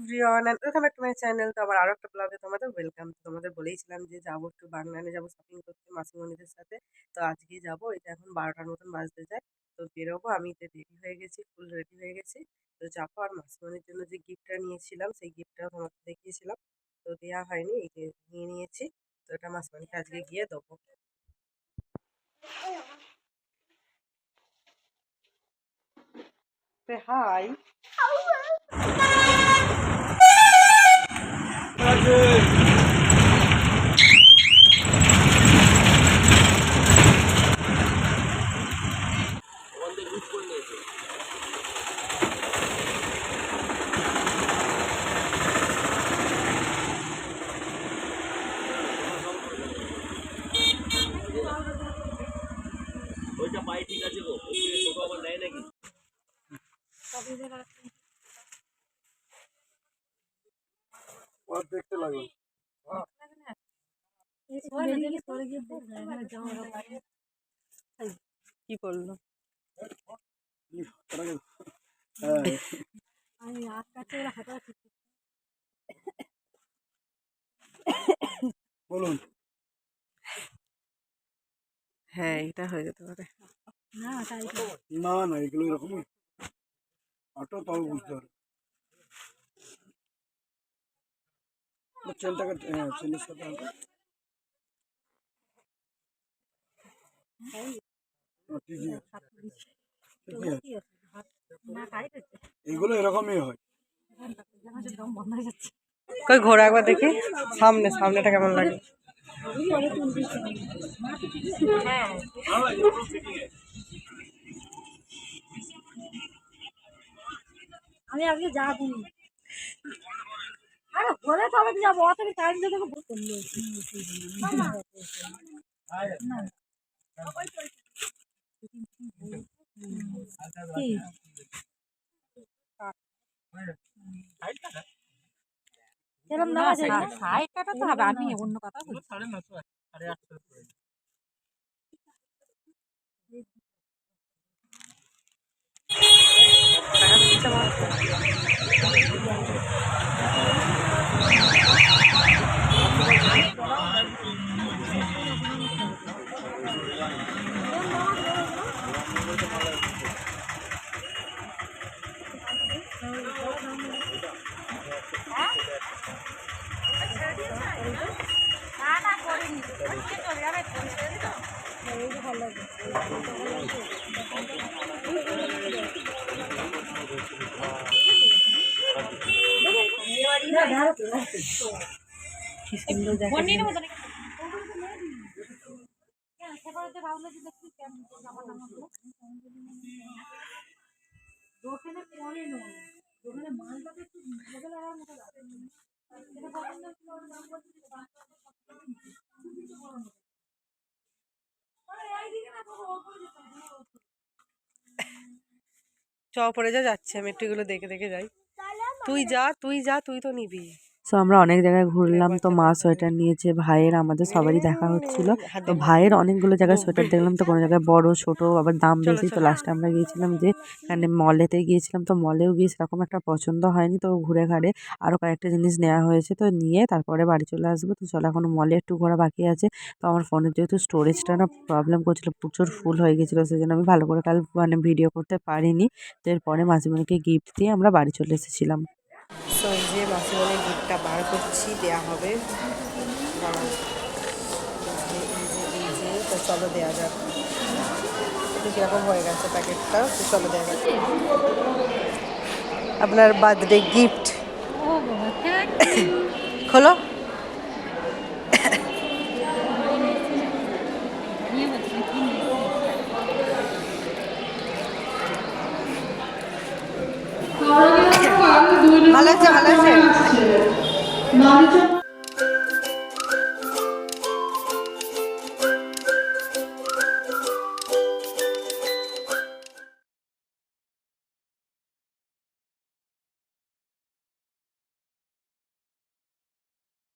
Everyone and welcome back to my channel. তো আবার আরো একটা ব্লগে তোমাদের ওয়েলকাম। তোমাদের বলেইছিলাম যে যাবো একটু বাগনানে যাবো শপিং করতে মাসিমণিদের সাথে। তো আজকেই যাবো, এটা এখন 12টার মতন বাজতে যায়। তো বেরোবো, আমি তো রেডি হয়ে গেছি, ফুল রেডি হয়ে গেছি। তো যাবো, আর মাসিমণির জন্য যে গিফটটা নিয়েছিলাম সেই গিফটটাও তোমাকে দেখিয়েছিলাম, তো দেওয়া হয়নি, এই যে নিয়ে নিয়েছি। তো এটা মাসিমণিকে আজকে গিয়ে দেবো। হাই ওইটা পাই, ঠিক আছে গো, ছোট আবার নেয় নাকি? দেখতে লাগবে কি করলো বলুন। হ্যাঁ, এটা হয়ে যেতে পারে। না না, এগুলো এরকমই অটো, তাও বুঝতে পারবে। চেনটাকে চেনের সাথে এগুলো এরকমই হয়। কই ঘোরা একবার দেখি, সামনেটা কেমন লাগে। আমি আগে যাবো, আরে ঘরে তবে যাবো, অত টাইম দিয়ে দেবো। এরকম না সাইড কাটাতে হবে, আমি অন্য কথা বলছি। চ পরে যাচ্ছে, আমি একটু এগুলো দেখে দেখে যাই। তুই যা, তুই তো নিবি। সো আমরা অনেক জায়গায় ঘুরলাম। তো মা সোয়েটার নিয়েছে, ভাইয়ের আমাদের সবারই দেখা হচ্ছিল। তো ভাইয়ের অনেকগুলো জায়গায় সোয়েটার দেখলাম, তো কোনো জায়গায় বড় ছোট আবার দাম বেশি। তো লাস্টে আমরা গিয়েছিলাম যে এখানে মলেতে গিয়েছিলাম, তো মলেও গিয়ে সেরকম একটা পছন্দ হয়নি। তো ঘুরে ঘাড়ে আরও কয়েকটা জিনিস নেওয়া হয়েছে, তো নিয়ে তারপরে বাড়ি চলে আসবো। তো চলো, এখন মলে একটু ঘোরা বাকি আছে। তো আমার ফোনের যেহেতু স্টোরেজটা না প্রবলেম করছিল, প্রচুর ফুল হয়ে গেছিলো, সেই জন্য আমি ভালো করে কাল ভিডিও করতে পারিনি। তো এরপরে মাঝিমণিকে গিফট দিয়ে আমরা বাড়ি চলে এসেছিলাম। সো এই যে মাসিমণির গিফটটা বার করছি, দেওয়া হবে। তো চলো দেওয়া যাক, একটু কীরকম হয়ে গেছে প্যাকেটটা। তো চলো দেওয়া যাক আপনার বার্থডে গিফট। খোলো। ভালো আছে, ভালো আছে।